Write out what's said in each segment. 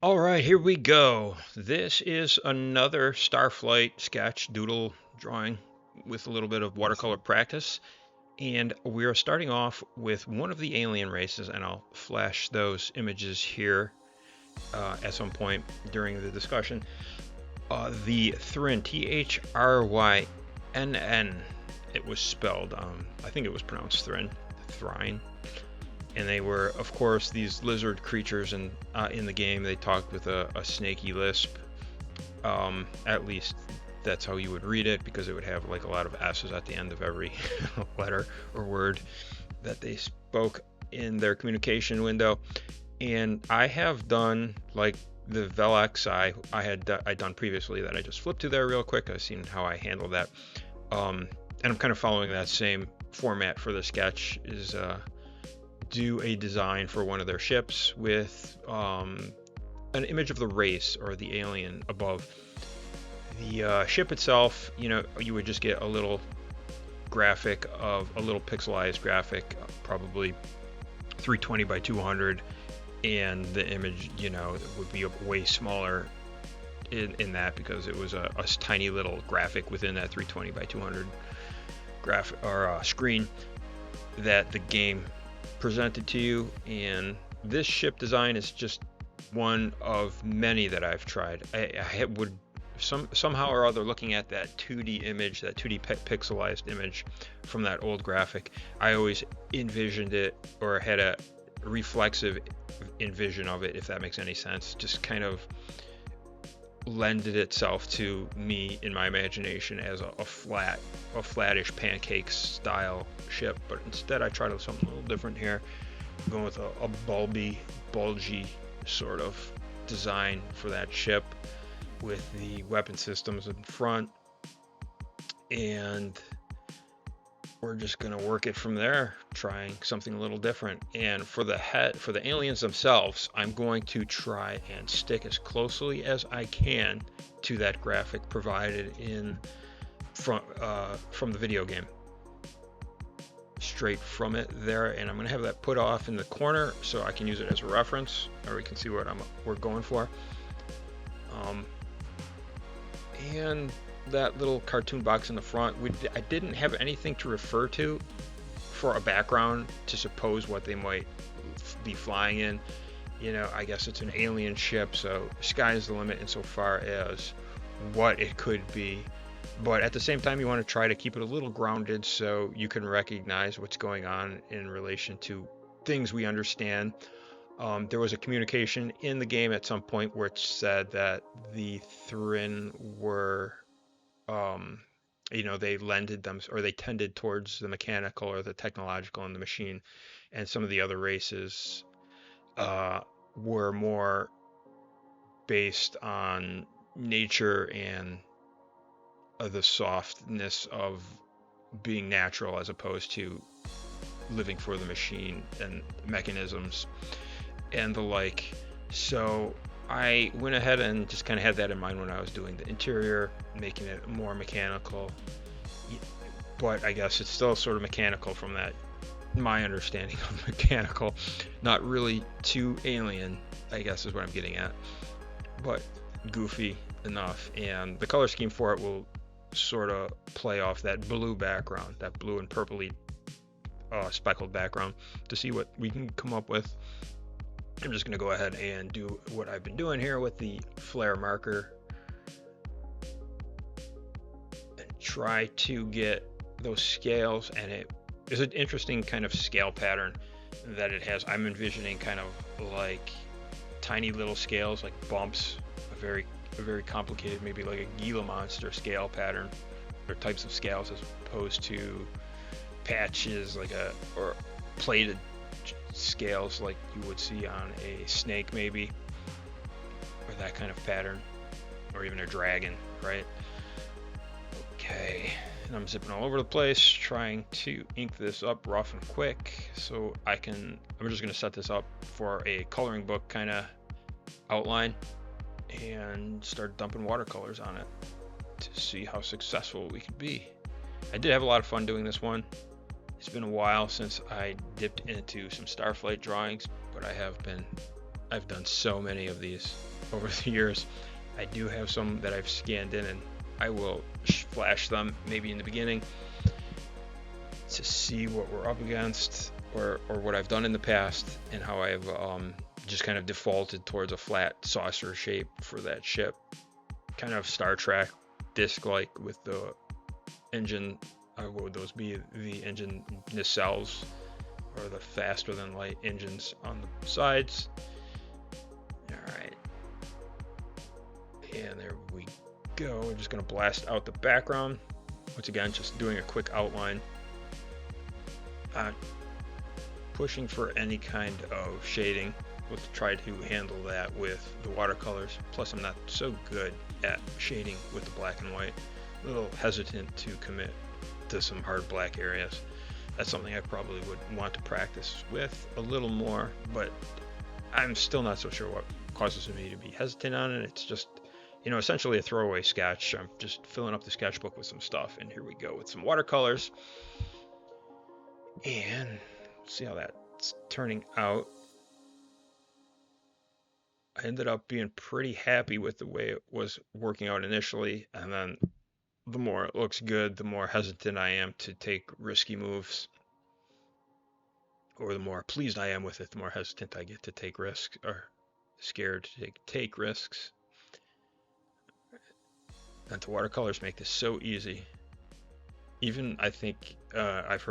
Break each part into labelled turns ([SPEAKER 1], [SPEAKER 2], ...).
[SPEAKER 1] All right, here we go. This is another Starflight sketch doodle drawing with a little bit of watercolor practice. And we are starting off with one of the alien races, and I'll flash those images here at some point during the discussion. The Thrynn, Thrynn. It was spelled, I think it was pronounced Thrynn. And they were, of course, these lizard creatures, and in the game they talked with a snaky lisp. At least that's how you would read it, because it would have like a lot of S's at the end of every letter or word that they spoke in their communication window. And I have done like the Velx I'd done previously that I just flipped to there real quick. I've seen how I handle that. And I'm kind of following that same format for the sketch, is do a design for one of their ships with an image of the race or the alien above. The ship itself, you would just get a little graphic of a little pixelized graphic, probably 320 by 200, and the image, would be way smaller in that, because it was a tiny little graphic within that 320 by 200 graphic or screen that the game presented to you. And this ship design is just one of many that I've tried. I would somehow or other, looking at that 2D image, that 2D pixelized image from that old graphic, I always envisioned it, or had a reflexive envision of it, if that makes any sense. Just kind of lended itself to me in my imagination as a flattish pancake style ship. But instead I tried something a little different here, going with a bulgy sort of design for that ship, with the weapon systems in front, and we're just going to work it from there, trying something a little different. And for the aliens themselves, I'm going to try and stick as closely as I can to that graphic provided from the video game, straight from it there. And I'm going to have that put off in the corner so I can use it as a reference, or we can see what we're going for. And that little cartoon box in the front, I didn't have anything to refer to for a background to suppose what they might be flying in. I guess it's an alien ship, so sky's the limit insofar as what it could be. But at the same time, you want to try to keep it a little grounded so you can recognize what's going on in relation to things we understand. There was a communication in the game at some point where it said that the Thrynn were, they lended them, or they tended towards the mechanical or the technological in the machine, and some of the other races were more based on nature and the softness of being natural, as opposed to living for the machine and mechanisms and the like. So I went ahead and just kind of had that in mind when I was doing the interior, making it more mechanical. But I guess it's still sort of mechanical from that, my understanding of mechanical, not really too alien, I guess is what I'm getting at, but goofy enough. And the color scheme for it will sort of play off that blue background, that blue and purpley speckled background, to see what we can come up with. I'm just going to go ahead and do what I've been doing here with the flare marker and try to get those scales. And it is an interesting kind of scale pattern that it has. I'm envisioning kind of like tiny little scales, like bumps, a very complicated, maybe like a Gila monster scale pattern, or types of scales, as opposed to patches or plated scales like you would see on a snake, maybe, or that kind of pattern, or even a dragon, right? Okay, and I'm zipping all over the place, trying to ink this up rough and quick, so I'm just going to set this up for a coloring book kind of outline and start dumping watercolors on it to see how successful we could be. I did have a lot of fun doing this one. It's been a while since I dipped into some Starflight drawings, but I've done so many of these over the years. I do have some that I've scanned in, and I will flash them maybe in the beginning to see what we're up against, or what I've done in the past, and how I've just kind of defaulted towards a flat saucer shape for that ship, kind of Star Trek disc-like with the engine. What would those be? The engine nacelles, or the faster than light engines on the sides. All right, and there we go. We're just gonna blast out the background. Once again, just doing a quick outline. Pushing for any kind of shading. We'll try to handle that with the watercolors. Plus, I'm not so good at shading with the black and white. A little hesitant to commit to some hard black areas. That's something I probably would want to practice with a little more, but I'm still not so sure what causes me to be hesitant on it. It's just, essentially a throwaway sketch. I'm just filling up the sketchbook with some stuff, and here we go with some watercolors. And see how that's turning out. I ended up being pretty happy with the way it was working out initially, and then the more it looks good, the more hesitant I am to take risky moves, or the more pleased I am with it, the more hesitant I get to take risks, or scared to take risks. And the watercolors make this so easy. Even I think I've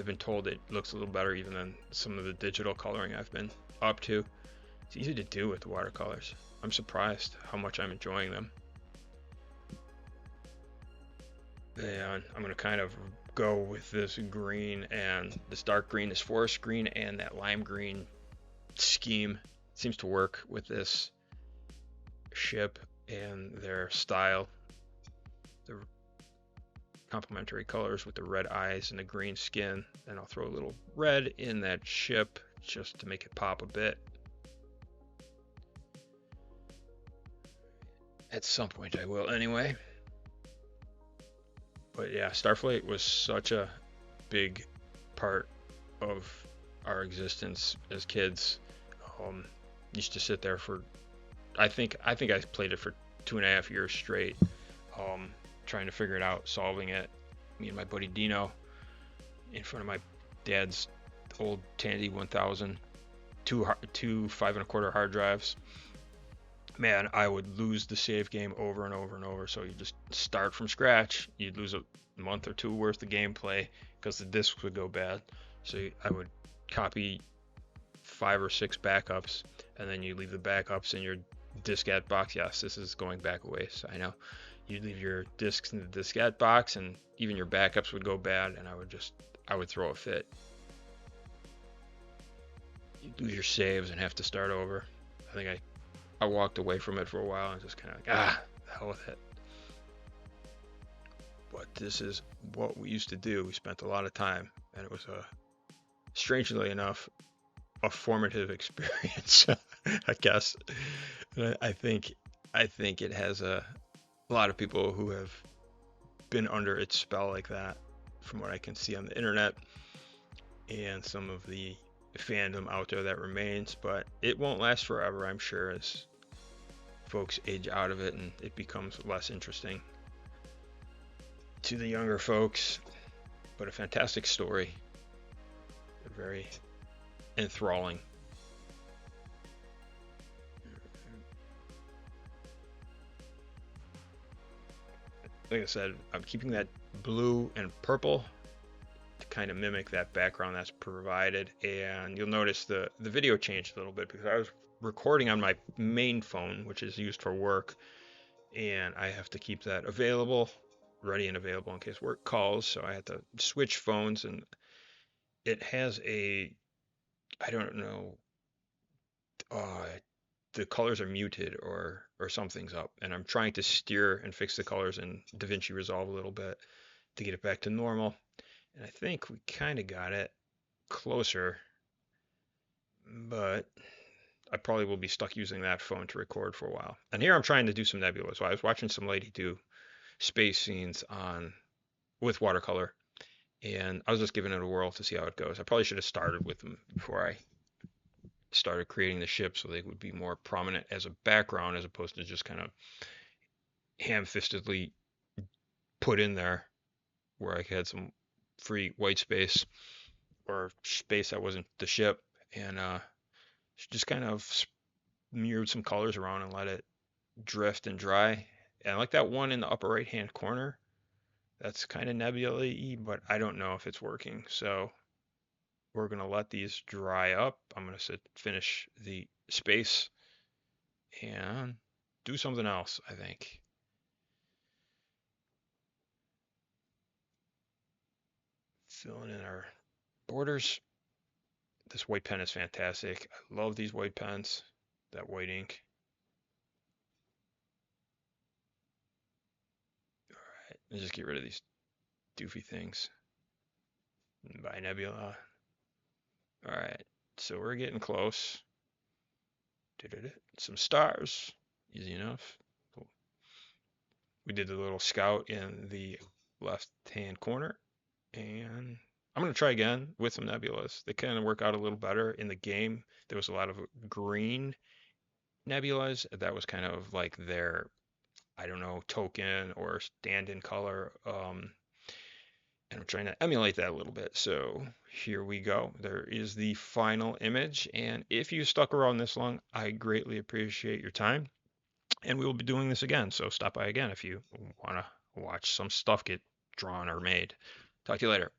[SPEAKER 1] been told it looks a little better even than some of the digital coloring I've been up to. It's easy to do with the watercolors. I'm surprised how much I'm enjoying them. And I'm going to kind of go with this green and this dark green, this forest green, and that lime green scheme. It seems to work with this ship and their style. The complementary colors with the red eyes and the green skin. And I'll throw a little red in that ship just to make it pop a bit. At some point I will anyway. But yeah, Starflight was such a big part of our existence as kids. Used to sit there for, I think I played it for 2.5 years straight, trying to figure it out, solving it. Me and my buddy Dino, in front of my dad's old Tandy 1000, two 5.25 hard drives. Man, I would lose the save game over and over and over. So you just start from scratch. You'd lose a month or two worth of gameplay because the discs would go bad. So I would copy 5 or 6 backups, and then you leave the backups in your diskette box. Yes, this is going back a ways, I know. You'd leave your discs in the diskette box, and even your backups would go bad, and I would throw a fit. You'd lose your saves and have to start over. I think I walked away from it for a while and just kind of the hell with it. But this is what we used to do. We spent a lot of time, and it was strangely enough, a formative experience, I guess. I think it has a lot of people who have been under its spell like that, from what I can see on the internet, and some of the fandom out there that remains. But it won't last forever, I'm sure, as folks age out of it and it becomes less interesting to the younger folks. But a fantastic story, very enthralling. Like I said, I'm keeping that blue and purple to kind of mimic that background that's provided. And you'll notice the video changed a little bit because I was recording on my main phone, which is used for work, and I have to keep that ready and available in case work calls. So I had to switch phones, and it has I don't know, the colors are muted or something's up, and I'm trying to steer and fix the colors in DaVinci Resolve a little bit to get it back to normal. And I think we kind of got it closer, but I probably will be stuck using that phone to record for a while. And here I'm trying to do some nebula. So I was watching some lady do space scenes with watercolor, and I was just giving it a whirl to see how it goes. I probably should have started with them before I started creating the ship so they would be more prominent as a background as opposed to just kind of ham-fistedly put in there where I had some free white space or space that wasn't the ship, and just kind of smeared some colors around and let it drift and dry. And I like that one in the upper right hand corner. That's kind of nebula-y, but I don't know if it's working. So we're going to let these dry up. I'm going to finish the space and do something else, I think. Filling in our borders. This white pen is fantastic. I love these white pens, that white ink. All right, let's just get rid of these doofy things. By nebula. All right, so we're getting close. Some stars, easy enough. We did the little scout in the left-hand corner, and I'm going to try again with some nebulas. They kind of work out a little better in the game. There was a lot of green nebulas. That was kind of like their, I don't know, token or stand-in color. And I'm trying to emulate that a little bit. So here we go. There is the final image. And if you stuck around this long, I greatly appreciate your time. And we will be doing this again. So stop by again if you want to watch some stuff get drawn or made. Talk to you later.